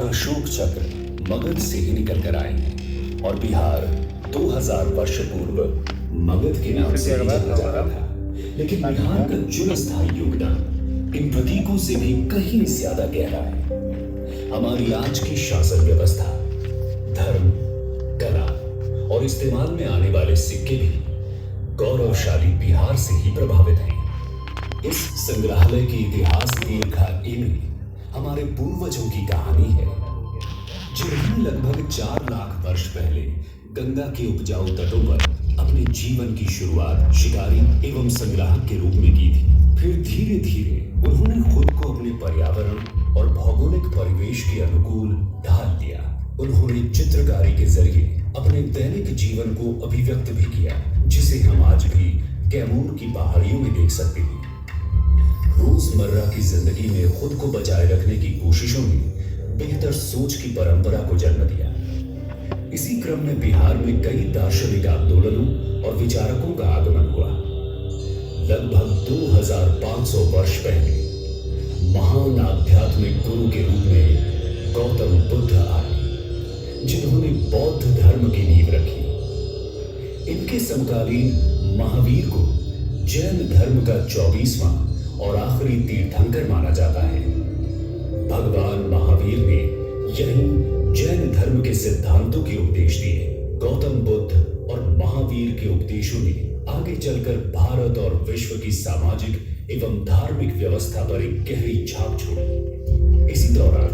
अशोक चक्र मगध से ही निकल कर आए हैं और बिहार 2000 वर्ष पूर्व मगध के नाम से ही जाना जाता था। लेकिन बिहार का चिरस्थायी योगदान इन प्रतीकों से भी कहीं ज्यादा गहरा है। हमारी आज की शासन व्यवस्था, धर्म, कला और इस्तेमाल में आने वाले सिक्के भी गौरवशाली बिहार से ही प्रभावित हैं। इस संग्रहालय के इतिहास दीर्घा में हमारे पूर्वजों की कहानी है, जिन्होंने लगभग 4 लाख वर्ष पहले गंगा के उपजाऊ तटों पर अपने जीवन की शुरुआत शिकारी एवं संग्राहक के रूप में की थी। फिर धीरे धीरे उन्होंने खुद को अपने पर्यावरण और भौगोलिक परिवेश के अनुकूल ढाल लिया। उन्होंने चित्रकारी के जरिए अपने दैनिक जीवन को अभिव्यक्त भी किया, जिसे हम आज भी कैमूर की पहाड़ियों में देख सकते हैं। रोजमर्रा की जिंदगी में खुद को बचाए रखने की कोशिशों ने बेहतर सोच की परंपरा को जन्म दिया। इसी क्रम में बिहार में कई दार्शनिक आंदोलनों और विचारकों का आगमन हुआ। लगभग 2500 वर्ष पहले महान आध्यात्मिक गुरु के रूप में गौतम बुद्ध आए, जिन्होंने बौद्ध धर्म की नींव रखी। इनके समकालीन महावीर को जैन धर्म का 24वां और आखिरी तीर्थंकर माना जाता है। भगवान महावीर ने यही जैन धर्म के सिद्धांतों के उपदेश दिए। गौतम बुद्ध और महावीर के उपदेशों ने आगे चलकर भारत और विश्व की सामाजिक एवं धार्मिक व्यवस्था पर एक गहरी छाप छोड़ी। इसी दौरान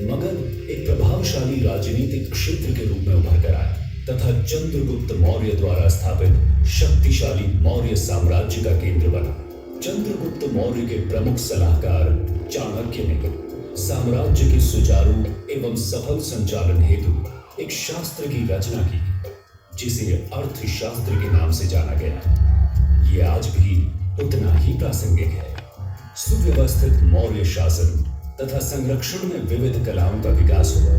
मगध एक प्रभावशाली राजनीतिक क्षेत्र के रूप में उभर कर आया तथा चंद्रगुप्त मौर्य द्वारा स्थापित शक्तिशाली मौर्य साम्राज्य का केंद्र बना। चंद्रगुप्त मौर्य के प्रमुख सलाहकार चाणक्य ने साम्राज्य के सुचारू एवं सफल संचालन हेतु एक शास्त्र की रचना की, जिसे अर्थशास्त्र के नाम से जाना गया। ये आज भी उतना ही प्रासंगिक है। सुव्यवस्थित मौर्य शासन तथा संरक्षण में विविध कलाओं का विकास हुआ,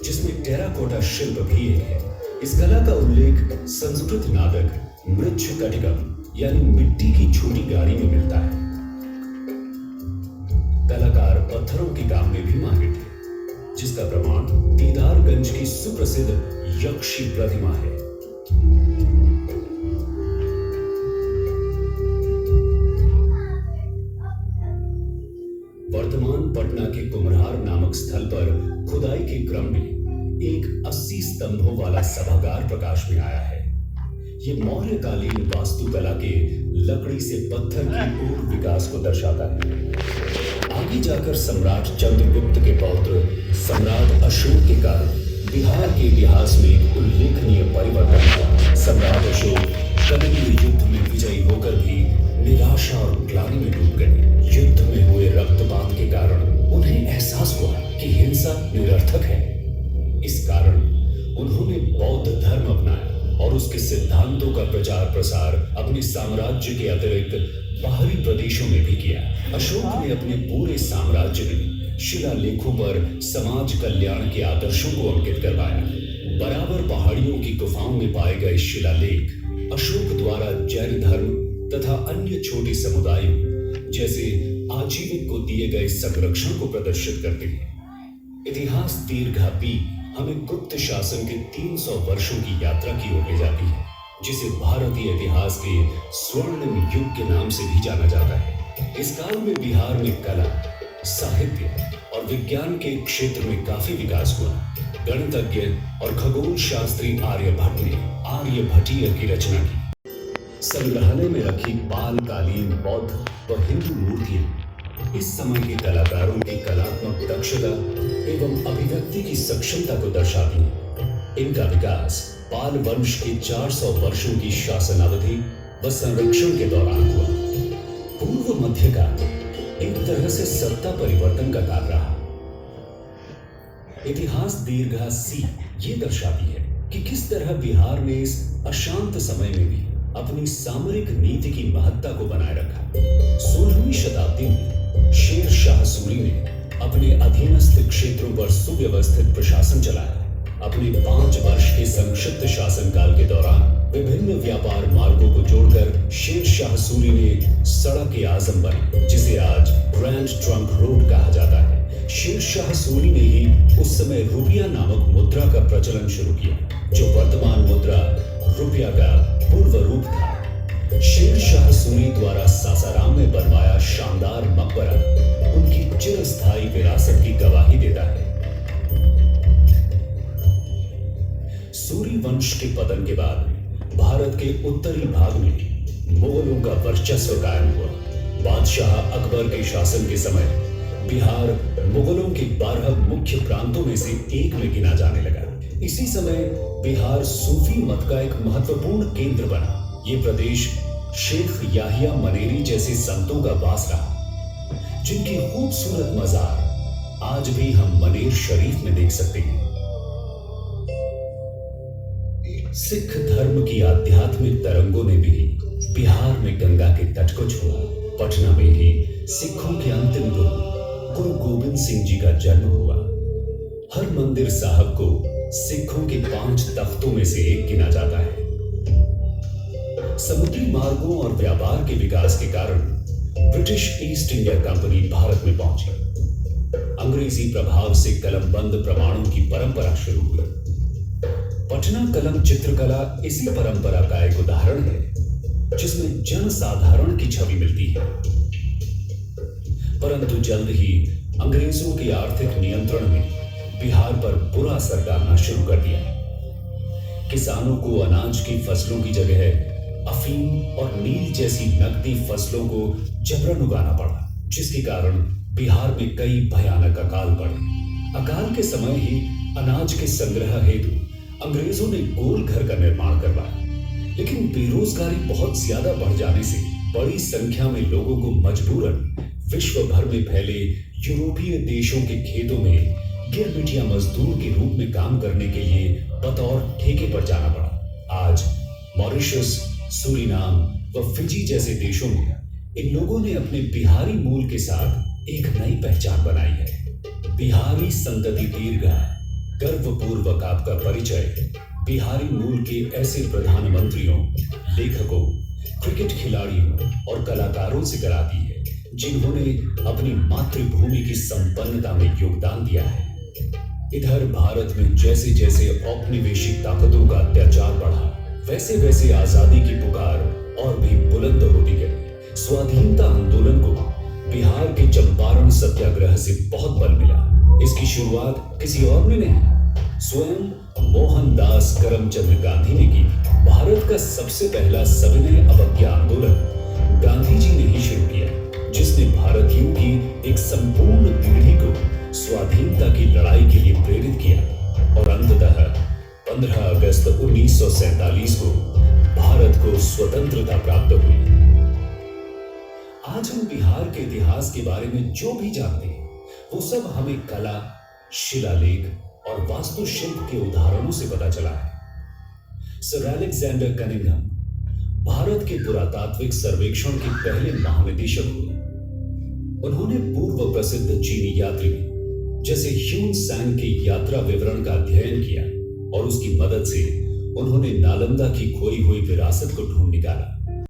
जिसमें टेराकोटा शिल्प भी एक है। इस कला का उल्लेख संस्कृत नाटक मृच्छकटिकम यानी मिट्टी की छोटी गाड़ी में मिलता है। कलाकार पत्थरों के काम में भी माहिर थे, जिसका प्रमाण दीदारगंज की सुप्रसिद्ध यक्षी प्रतिमा है। वर्तमान पटना के कुम्हरार नामक स्थल पर खुदाई के क्रम में एक 80 स्तंभों वाला सभागार प्रकाश में आया है। ये मौर्यकालीन वास्तुकला के लकड़ी से पत्थर की पूर्व विकास को दर्शाता है। आगे जाकर सम्राट चंद्रगुप्त के पौत्र सम्राट अशोक के कारण बिहार के इतिहास में एक उल्लेखनीय परिवर्तन हुआ। सम्राट अशोक कलिंग युद्ध में विजयी होकर भी निराशा और ग्लानि में डूब गए। युद्ध में हुए रक्तपात के कारण उन्हें एहसास हुआ कि हिंसा निरर्थक है। इस कारण उन्होंने बौद्ध धर्म अपनाया और उसके सिद्धांतों का प्रचार प्रसार अपने साम्राज्य के अतिरिक्त बाहरी प्रदेशों में भी किया। अशोक ने अपने पूरे साम्राज्य में शिलालेखों पर समाज कल्याण के आदर्शों को अंकित करवाया। बराबर पहाड़ियों की गुफाओं में पाए गए शिलालेख अशोक द्वारा जैन धर्म तथा अन्य छोटे समुदायों जैसे आजीविक को दिए गए संरक्षण को प्रदर्शित करते हैं। इतिहास दीर्घा हमें गुप्त शासन के 300 वर्षों की यात्रा की ओर ले जाती है, जिसे भारतीय इतिहास के स्वर्णिम युग के नाम से भी जाना जाता है। इस काल में बिहार में कला, साहित्य और विज्ञान के क्षेत्र में काफी विकास हुआ। गणितज्ञ और खगोल शास्त्री आर्यभट्ट ने आर्यभट्टीय की रचना की। संग्रहालय में रखी पालकालीन बौद्ध व हिंदू मूर्तियां इस समय के कलाकारों की कलात्मक दक्षता एवं अभिव्यक्ति की सक्षमता को दर्शाती है। इनका विकास पाल वंश के 400 वर्षों की शासनावधि व संरक्षण के दौरान हुआ। पूर्व मध्यकाल एक तरह से सत्ता परिवर्तन का काल रहा। इतिहास दीर्घा ये दर्शाती है कि किस तरह बिहार ने इस अशांत समय में भी अपनी सामरिक नीति की महत्ता को बनाए रखा। 16वीं शताब्दी में शेर शाह सूरी ने अपने अधीनस्थ क्षेत्रों पर सुव्यवस्थित प्रशासन चलाया। अपने 5 वर्ष के संक्षिप्त शासनकाल के दौरान विभिन्न व्यापार मार्गों को जोड़कर शेर शाह सूरी ने सड़क-ए-आजम बनी, जिसे आज ग्रैंड ट्रंक रोड कहा जाता है। शेर शाह सूरी ने ही उस समय रुपया नामक मुद्रा का प्रचलन शुरू किया, जो वर्तमान मुद्रा रुपया का पूर्व रूप था। शेर शाह सूरी द्वारा सासाराम में बनवाया शानदार मकबरा उनकी चिरस्थायी विरासत की गवाही देता है। सूरी वंश के पतन के बाद भारत के उत्तरी भाग में मुगलों का वर्चस्व कायम हुआ। बादशाह अकबर के शासन के समय बिहार मुगलों के 12 मुख्य प्रांतों में से एक में गिना जाने लगा। इसी समय बिहार सूफी मत का एक महत्वपूर्ण केंद्र बना। ये प्रदेश शेख याहिया मनेरी जैसे संतों का वास रहा, जिनकी खूबसूरत मजार आज भी हम मनेर शरीफ में देख सकते हैं। सिख धर्म की आध्यात्मिक तरंगों ने भी बिहार में गंगा के तट को छुआ। पटना में ही सिखों के अंतिम गुरु गोविंद सिंह जी का जन्म हुआ। हरमंदिर साहब को सिखों के 5 तख्तों में से एक गिना जाता है। समुद्री मार्गों और व्यापार के विकास के कारण British east India company Bharat में पहुंची। अंग्रेजी प्रभाव से कलमबंद प्रमाणों की परंपरा शुरू हुई। पटना कलम चित्रकला इसी परंपरा का एक उदाहरण है, जिसमें जनसाधारण की छवि मिलती है। परंतु जल्द ही अंग्रेजों के आर्थिक नियंत्रण ने बिहार पर बुरा असर डालना शुरू कर दिया। किसानों को अनाज की फसलों की जगह अफीम और नील जैसी नकदी फसलों को जबरन उगाना पड़ा, जिसके कारण बिहार में कई भयानक अकाल पड़े। अकाल के समय ही अनाज के संग्रह हेतु अंग्रेजों ने गोल घर का निर्माण करवाया, लेकिन बेरोजगारी बहुत ज्यादा बढ़ जाने से बड़ी संख्या में लोगों को मजबूरन विश्व भर में फैले यूरोपीय देशों के खेतों में गिरमिटिया मजदूर के रूप में काम करने के लिए बतौर ठेके पर जाना पड़ा। आज मॉरिशस, सूरीनाम व फिजी जैसे देशों में इन लोगों ने अपने बिहारी मूल के साथ एक नई पहचान बनाई है। बिहारी संतति दीर्घ गर्वपूर्वक आपका परिचय बिहारी मूल के ऐसे प्रधानमंत्रियों, लेखकों, क्रिकेट खिलाड़ियों और कलाकारों से कराती है, जिन्होंने अपनी मातृभूमि की संपन्नता में योगदान दिया है। इधर भारत में जैसे जैसे औपनिवेशिक ताकतों का अत्याचार बढ़ा, वैसे वैसे आजादी की पुकार और भी बुलंद होती गई। स्वाधीनता आंदोलन को बिहार के चंपारण सत्याग्रह से बहुत बल मिला। इसकी शुरुआत किसी और ने नहीं, स्वयं मोहनदास करमचंद गांधी ने की। भारत का सबसे पहला सविनय अवज्ञा आंदोलन गांधी जी ने ही शुरू किया, जिसने भारतीयों की एक संपूर्ण पीढ़ी को स्वाधीनता की लड़ाई के लिए प्रेरित किया और अंततः 15 अगस्त 1947 को भारत को स्वतंत्रता प्राप्त हुई। आज हम बिहार के इतिहास के बारे में जो भी जानते हैं, वो सब हमें कला, शिलालेख और वास्तुशिल्प के उदाहरणों से पता चला है। सर अलेक्जेंडर कनिंघम भारत के पुरातात्विक सर्वेक्षण के पहले महानिदेशक हुए। उन्होंने पूर्व प्रसिद्ध चीनी यात्री जैसे ह्यून सांग के यात्रा विवरण का अध्ययन किया और उसकी मदद से उन्होंने नालंदा की खोई हुई विरासत को ढूंढ निकाला।